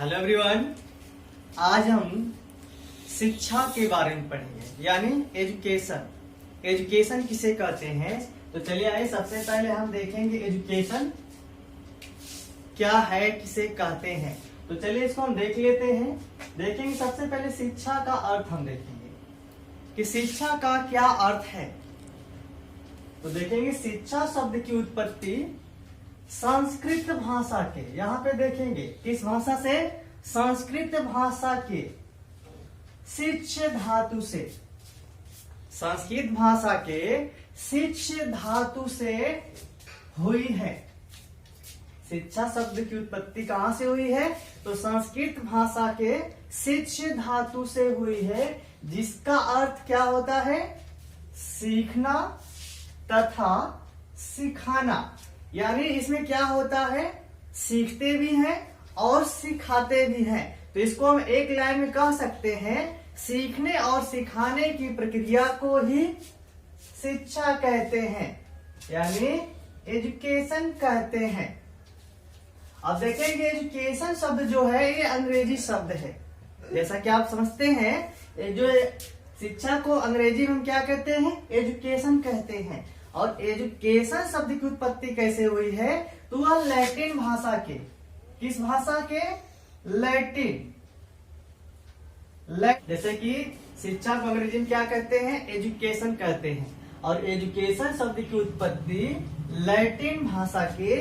Hello everyone. आज हम शिक्षा के बारे में पढ़ेंगे, यानी एजुकेशन। एजुकेशन किसे कहते हैं? तो चलिए आइए, सबसे पहले हम देखेंगे एजुकेशन क्या है, किसे कहते हैं। तो चलिए इसको हम देख लेते हैं। देखेंगे सबसे पहले शिक्षा का अर्थ हम देखेंगे कि शिक्षा का क्या अर्थ है। तो देखेंगे शिक्षा शब्द की उत्पत्ति संस्कृत भाषा के, यहां पे देखेंगे किस भाषा से? संस्कृत भाषा के शिक्ष धातु से, संस्कृत भाषा के शिक्ष धातु से हुई है। शिक्षा शब्द की उत्पत्ति कहां से हुई है? तो संस्कृत भाषा के शिक्ष धातु से हुई है, जिसका अर्थ क्या होता है? सीखना तथा सिखाना। यानी इसमें क्या होता है? सीखते भी हैं और सिखाते भी हैं। तो इसको हम एक लाइन में कह सकते हैं, सीखने और सिखाने की प्रक्रिया को ही शिक्षा कहते हैं, यानी एजुकेशन कहते हैं। अब देखेंगे एजुकेशन शब्द जो है ये अंग्रेजी शब्द है। जैसा कि आप समझते हैं, ये जो शिक्षा को अंग्रेजी में हम क्या कहते हैं? एजुकेशन कहते हैं। और एजुकेशन शब्द की उत्पत्ति कैसे हुई है? तो वह लैटिन भाषा के, किस भाषा के? लैटिन। जैसे कि शिक्षा को अंग्रेजी में क्या कहते हैं? एजुकेशन कहते हैं। और एजुकेशन शब्द की उत्पत्ति लैटिन भाषा के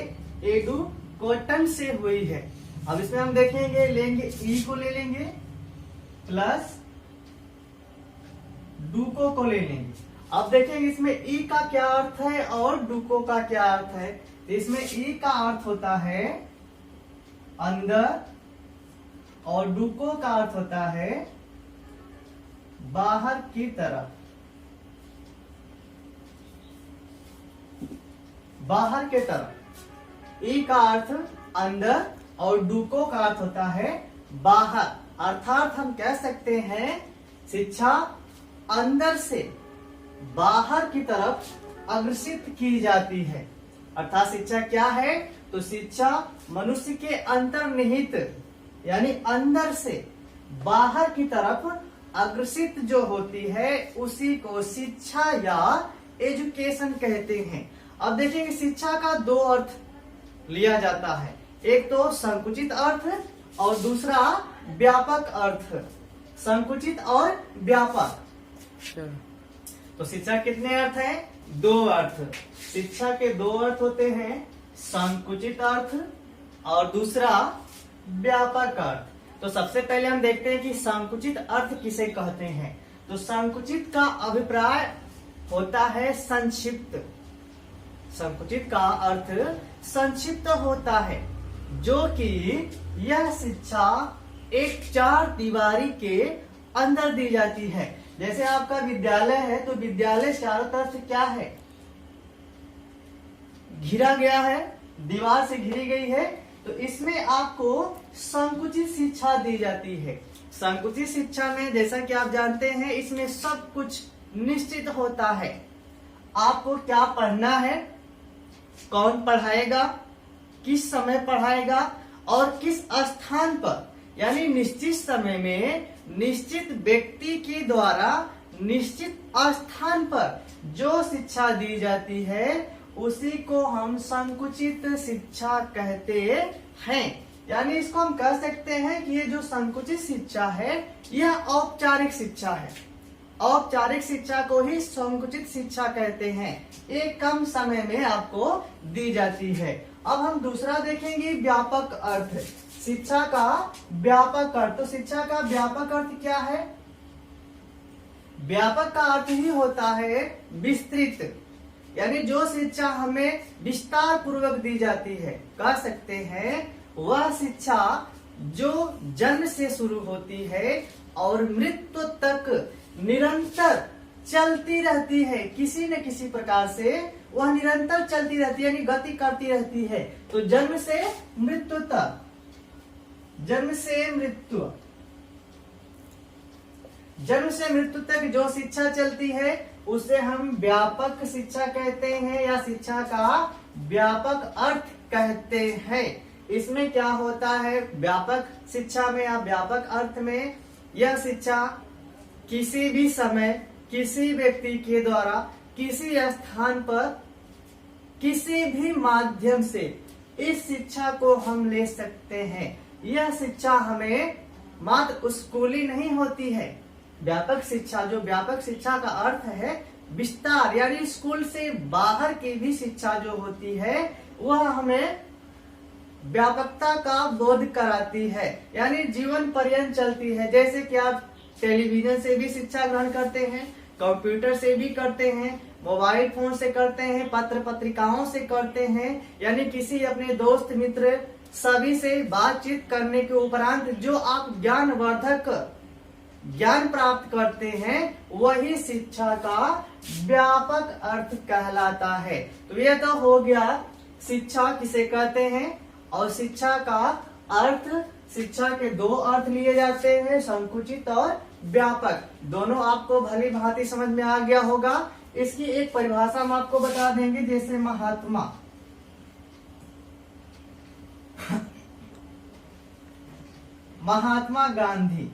एडुकेटन से हुई है। अब इसमें हम देखेंगे, लेंगे ई को ले लेंगे प्लस डूको को ले लेंगे। अब देखेंगे इसमें ई का क्या अर्थ है और डूको का क्या अर्थ है। तो इसमें ई का अर्थ होता है अंदर और डूको का अर्थ होता है बाहर की तरफ, बाहर के तरफ। ई का अर्थ अंदर और डूको का अर्थ होता है बाहर। अर्थात हम कह सकते हैं शिक्षा अंदर से बाहर की तरफ अग्रसित की जाती है। अर्थात शिक्षा क्या है? तो शिक्षा मनुष्य के अंतर्निहित, यानी अंदर से बाहर की तरफ अग्रसित जो होती है, उसी को शिक्षा या एजुकेशन कहते हैं। अब देखेंगे शिक्षा का दो अर्थ लिया जाता है, एक तो संकुचित अर्थ और दूसरा व्यापक अर्थ। संकुचित और व्यापक। तो शिक्षा कितने अर्थ हैं? दो अर्थ। शिक्षा के दो अर्थ होते हैं, संकुचित अर्थ और दूसरा व्यापक अर्थ। तो सबसे पहले हम देखते हैं कि संकुचित अर्थ किसे कहते हैं। तो संकुचित का अभिप्राय होता है संक्षिप्त। संकुचित का अर्थ संक्षिप्त होता है, जो कि यह शिक्षा एक चार दीवारी के अंदर दी जाती है। जैसे आपका विद्यालय है, तो विद्यालय चारों तरफ से क्या है? घिरा गया है, दीवार से घिरी गई है। तो इसमें आपको संकुचित शिक्षा दी जाती है। संकुचित शिक्षा में जैसा कि आप जानते हैं, इसमें सब कुछ निश्चित होता है। आपको क्या पढ़ना है, कौन पढ़ाएगा, किस समय पढ़ाएगा और किस स्थान पर, यानी निश्चित समय में निश्चित व्यक्ति के द्वारा निश्चित स्थान पर जो शिक्षा दी जाती है, उसी को हम संकुचित शिक्षा कहते हैं। यानी इसको हम कह सकते हैं कि ये जो संकुचित शिक्षा है, यह औपचारिक शिक्षा है। औपचारिक शिक्षा को ही संकुचित शिक्षा कहते हैं। एक कम समय में आपको दी जाती है। अब हम दूसरा देखेंगे, व्यापक अर्थ। शिक्षा का व्यापक अर्थ। तो शिक्षा का व्यापक अर्थ क्या है? व्यापक का अर्थ ही होता है विस्तृत, यानी जो शिक्षा हमें विस्तार पूर्वक दी जाती है, कह सकते हैं वह शिक्षा जो जन्म से शुरू होती है और मृत्यु तक निरंतर चलती रहती है। किसी न किसी प्रकार से वह निरंतर चलती रहती है, यानी गति करती रहती है। तो जन्म से मृत्यु तक, जन्म से मृत्यु, जन्म से मृत्यु तक जो शिक्षा चलती है, उसे हम व्यापक शिक्षा कहते हैं या शिक्षा का व्यापक अर्थ कहते हैं। इसमें क्या होता है, व्यापक शिक्षा में या व्यापक अर्थ में यह शिक्षा किसी भी समय किसी व्यक्ति के द्वारा किसी स्थान पर किसी भी माध्यम से इस शिक्षा को हम ले सकते हैं। यह शिक्षा हमें मात्र स्कूली नहीं होती है। व्यापक शिक्षा, जो व्यापक शिक्षा का अर्थ है विस्तार, यानी स्कूल से बाहर की भी शिक्षा जो होती है वह हमें व्यापकता का बोध कराती है, यानी जीवन पर्यंत चलती है। जैसे कि आप टेलीविजन से भी शिक्षा ग्रहण करते हैं, कंप्यूटर से भी करते हैं, मोबाइल फोन से करते हैं, पत्र पत्रिकाओं से करते हैं, यानी किसी अपने दोस्त मित्र सभी से बातचीत करने के उपरांत जो आप ज्ञानवर्धक ज्ञान प्राप्त करते हैं वही शिक्षा का व्यापक अर्थ कहलाता है। तो यह तो हो गया शिक्षा किसे कहते हैं, और शिक्षा का अर्थ, शिक्षा के दो अर्थ लिए जाते हैं, संकुचित और व्यापक। दोनों आपको भली भांति समझ में आ गया होगा। इसकी एक परिभाषा हम आपको बता देंगे, जैसे महात्मा गांधी,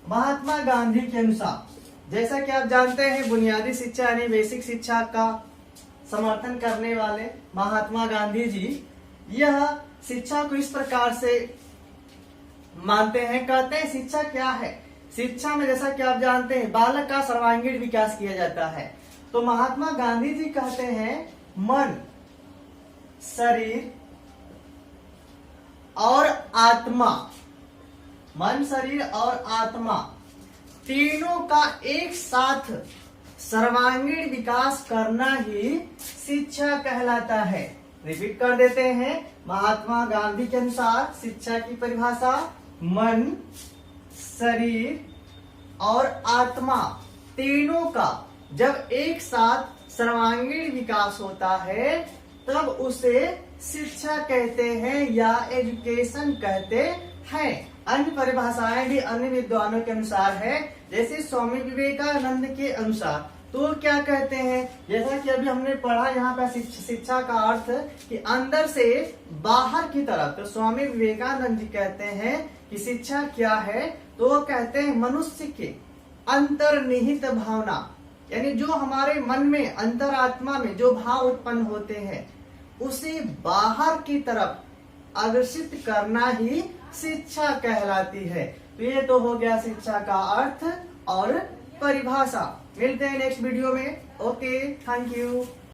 महात्मा गांधी के अनुसार, जैसा कि आप जानते हैं बुनियादी शिक्षा यानी बेसिक शिक्षा का समर्थन करने वाले महात्मा गांधी जी यह शिक्षा को इस प्रकार से मानते हैं, कहते हैं शिक्षा क्या है। शिक्षा में जैसा कि आप जानते हैं बालक का सर्वांगीण विकास किया जाता है। तो महात्मा गांधी जी कहते हैं मन, शरीर और आत्मा, मन, शरीर और आत्मा तीनों का एक साथ सर्वांगीण विकास करना ही शिक्षा कहलाता है। रिपीट कर देते हैं, महात्मा गांधी के अनुसार शिक्षा की परिभाषा मन, शरीर और आत्मा तीनों का जब एक साथ सर्वांगीण विकास होता है तब उसे शिक्षा कहते हैं या एजुकेशन कहते हैं। अन्य परिभाषाएं भी अन्य विद्वानों के अनुसार है, जैसे स्वामी विवेकानंद के अनुसार तो क्या कहते हैं, जैसा कि अभी हमने पढ़ा यहाँ पे शिक्षा का अर्थ कि अंदर से बाहर की तरफ। तो स्वामी विवेकानंद जी कहते हैं कि शिक्षा क्या है, तो वो कहते हैं मनुष्य के अंतर्निहित भावना, यानी जो हमारे मन में अंतरात्मा में जो भाव उत्पन्न होते हैं उसे बाहर की तरफ अग्रसित करना ही शिक्षा कहलाती है। तो ये तो हो गया शिक्षा का अर्थ और परिभाषा। मिलते हैं नेक्स्ट वीडियो में। Okay, thank you.